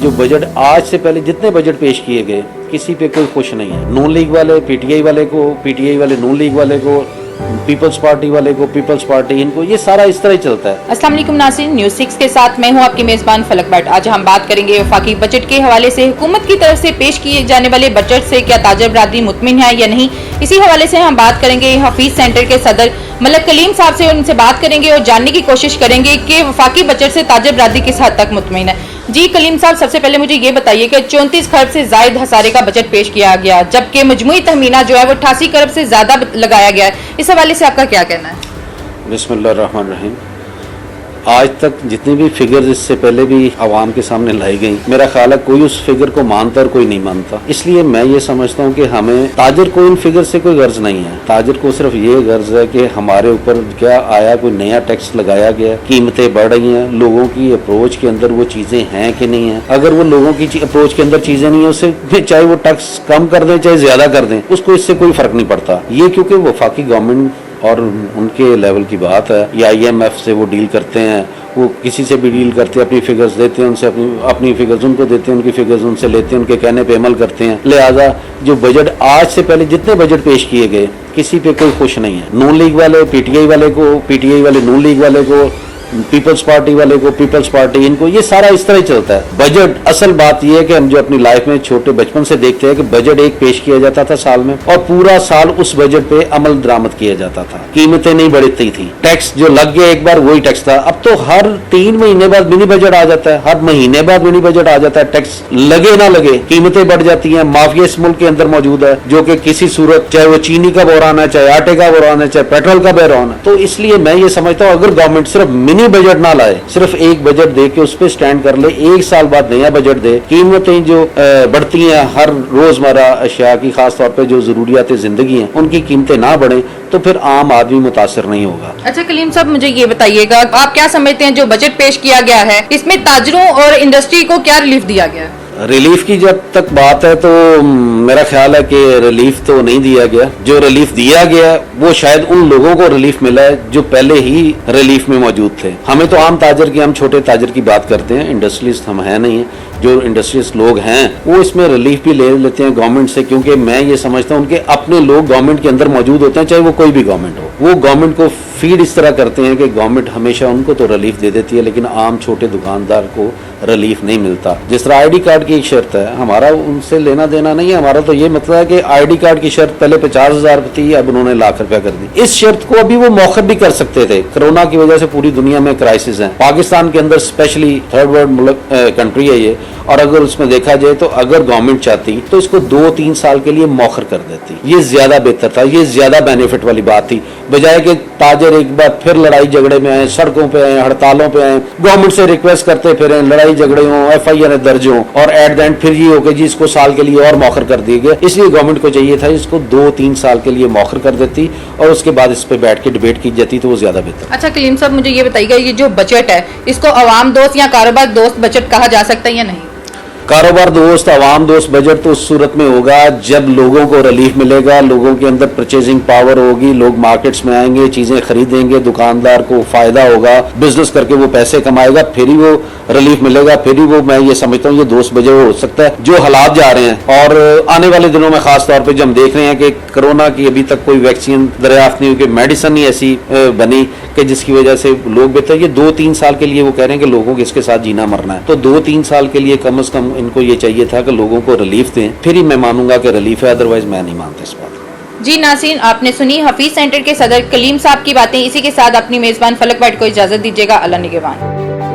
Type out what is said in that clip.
जो बजट आज से पहले जितने बजट पेश किए गए किसी पे कोई खुश नहीं है। नून लीग वाले पीटीआई वाले को, पीटीआई वाले नून लीग वाले को, पीपल्स पार्टी वाले को पीपल्स पार्टी, इनको ये सारा इस तरह ही चलता है। अस्सलाम वालेकुम नाज़रीन, न्यूज़ 6 के साथ मैं हूं आपकी मेजबान फलक भट्ट। आज हम बात करेंगे वफाकी बजट के हवाले से हुकूमत की तरफ से पेश किए जाने वाले बजट से क्या ताजर बरादरी मुतमिन है या नहीं। इसी हवाले से हम बात करेंगे हफीज सेंटर के सदर मलक कलीम साहब से, उनसे बात करेंगे और जानने की कोशिश करेंगे कि वफाकी बजट से ताजर बरादरी किस हद तक मुतमिन है। जी कलीम साहब, सबसे पहले मुझे ये बताइए कि 34 खरब से जायद हसारे का बजट पेश किया गया, जबकि मजमूई तहमीना जो है वो 88 खरब से ज्यादा लगाया गया है। इस हवाले से आपका क्या कहना है? बिस्मिल्लाहिर्रहमानिर्रहीम। आज तक जितनी भी फिगर्स इससे पहले भी आवाम के सामने लाई गई, मेरा ख्याल है कोई उस फिगर को मानता और कोई नहीं मानता। इसलिए मैं ये समझता हूँ कि हमें ताजर को इन फिगर से कोई गर्ज नहीं है। ताजर को सिर्फ ये गर्ज है कि हमारे ऊपर क्या आया, कोई नया टैक्स लगाया गया, कीमतें बढ़ रही हैं, लोगों की अप्रोच के अंदर वो चीजें हैं कि नहीं है। अगर वो लोगों की अप्रोच के अंदर चीजें नहीं है, उससे चाहे वो टैक्स कम कर दें चाहे ज्यादा कर दें, उसको इससे कोई फर्क नहीं पड़ता। ये क्योंकि वफाकी गवर्नमेंट और उनके लेवल की बात है, या IMF से वो डील करते हैं, वो किसी से भी डील करते हैं, अपनी फिगर्स देते हैं, उनसे अपनी फिगर्स उनको देते हैं, उनकी फिगर्स उनसे लेते हैं, उनके कहने पे अमल करते हैं। लिहाजा जो बजट आज से पहले जितने बजट पेश किए गए किसी पे कोई खुश नहीं है। नून लीग वाले पीटीआई वाले को, पीटीआई वाले नून लीग वाले को, पीपल्स पार्टी वाले को पीपल्स पार्टी, इनको ये सारा इस तरह ही चलता है। बजट, असल बात ये है कि हम जो अपनी लाइफ में छोटे बचपन से देखते हैं कि बजट एक पेश किया जाता था साल में, और पूरा साल उस बजट पे अमल दरामद किया जाता था, कीमतें नहीं बढ़ती थी, टैक्स जो लग गया एक बार वही टैक्स था। अब तो हर 3 महीने बाद मिनी बजट आ जाता है, हर महीने बाद मिनी बजट आ जाता है, टैक्स लगे ना लगे कीमतें बढ़ जाती हैं। माफिया इस मुल्क के अंदर मौजूद है जो कि किसी सूरत, चाहे वो चीनी का बहरान है, चाहे आटे का बहरान है, चाहे पेट्रोल का बहरान है। तो इसलिए मैं ये समझता हूँ अगर गवर्नमेंट सिर्फ मिनी बजट ना लाए, सिर्फ एक बजट दे के उस पर स्टैंड कर ले, एक साल बाद नया बजट दे, कीमतें जो बढ़ती हैं हर रोजमर्रा अशिया की, खास तौर पे जो जरूरियात जिंदगी हैं, उनकी कीमतें ना बढ़े तो फिर आम आदमी मुतासर नहीं होगा। अच्छा कलीम साहब, मुझे ये बताइएगा, आप क्या समझते हैं जो बजट पेश किया गया है इसमें ताजरों और इंडस्ट्री को क्या रिलीफ दिया गया है? रिलीफ की जब तक बात है तो मेरा ख्याल है कि रिलीफ तो नहीं दिया गया। जो रिलीफ दिया गया वो शायद उन लोगों को रिलीफ मिला है जो पहले ही रिलीफ में मौजूद थे। हमें तो आम ताजर की, हम छोटे ताजर की बात करते हैं, इंडस्ट्रियलिस्ट हम है नहीं है। जो इंडस्ट्रियलिस्ट लोग हैं वो इसमें रिलीफ भी ले लेते हैं गवर्नमेंट से, क्योंकि मैं ये समझता हूँ उनके अपने लोग गवर्नमेंट के अंदर मौजूद होते हैं, चाहे वो कोई भी गवर्नमेंट हो। वो गवर्नमेंट को फीड इस तरह करते हैं कि गवर्नमेंट हमेशा उनको तो रिलीफ दे देती है लेकिन आम छोटे दुकानदार को रिलीफ नहीं मिलता। जिस तरह ID कार्ड की एक शर्त है, हमारा उनसे लेना देना नहीं है। हमारा तो ये मतलब है कि ID कार्ड की शर्त पहले 50,000 थी, अब उन्होंने ₹1,00,000 कर दी। इस शर्त को अभी वो मौखर भी कर सकते थे। कोरोना की वजह से पूरी दुनिया में क्राइसिस है, पाकिस्तान के अंदर स्पेशली थर्ड वर्ल्ड कंट्री है ये, और अगर उसमें देखा जाए तो अगर गवर्नमेंट चाहती तो इसको 2-3 साल के लिए मौखर कर देती। ये ज्यादा बेहतर था, ये ज्यादा बेनिफिट वाली बात थी, बजाय कि ताजर एक बार फिर लड़ाई झगड़े में आए, सड़कों पे आए, हड़तालों पे आए, गवर्नमेंट से रिक्वेस्ट करते फिर लड़ाई झगड़े हों, FIR दर्ज हों, और एट द एंड फिर ये हो कि जी इसको साल के लिए और मौखर कर दिए गए। इसलिए गवर्नमेंट को चाहिए था इसको 2-3 साल के लिए मौखर कर देती और उसके बाद इस पे बैठ के डिबेट की जाती तो वो ज्यादा बेहतर। अच्छा कलीम साहब, मुझे ये बताइएगा, ये जो बजट है इसको अवाम दोस्त या कारोबार दोस्त बजट कहा जा सकता है या नहीं? कारोबार दोस्त, आवाम दोस्त बजट तो उस सूरत में होगा जब लोगों को रिलीफ मिलेगा, लोगों के अंदर परचेजिंग पावर होगी, लोग मार्केट्स में आएंगे, चीजें खरीदेंगे, दुकानदार को फायदा होगा, बिजनेस करके वो पैसे कमाएगा, फिर ही वो रिलीफ मिलेगा, फिर ही वो, मैं ये समझता हूँ ये दोस्त बजट हो सकता है। जो हालात जा रहे हैं और आने वाले दिनों में खास तौर पर जब हम देख रहे हैं कि कोरोना की अभी तक कोई वैक्सीन दरियाफ्त नहीं हुई, मेडिसिन ही ऐसी बनी कि जिसकी वजह से लोग बेहतर, ये 2-3 साल के लिए वो कह रहे हैं कि लोगों को इसके साथ जीना मरना है, तो 2-3 साल के लिए कम से कम इनको ये चाहिए था कि लोगों को रिलीफ दें, फिर ही मैं मानूंगा कि रिलीफ है, अदरवाइज मैं नहीं मानता इस बात। जी नाज़रीन, आपने सुनी हफीज सेंटर के सदर कलीम साहब की बातें। इसी के साथ अपनी मेजबान फलक भट्ट को इजाजत दीजिएगा। अल्लाह निगहबान।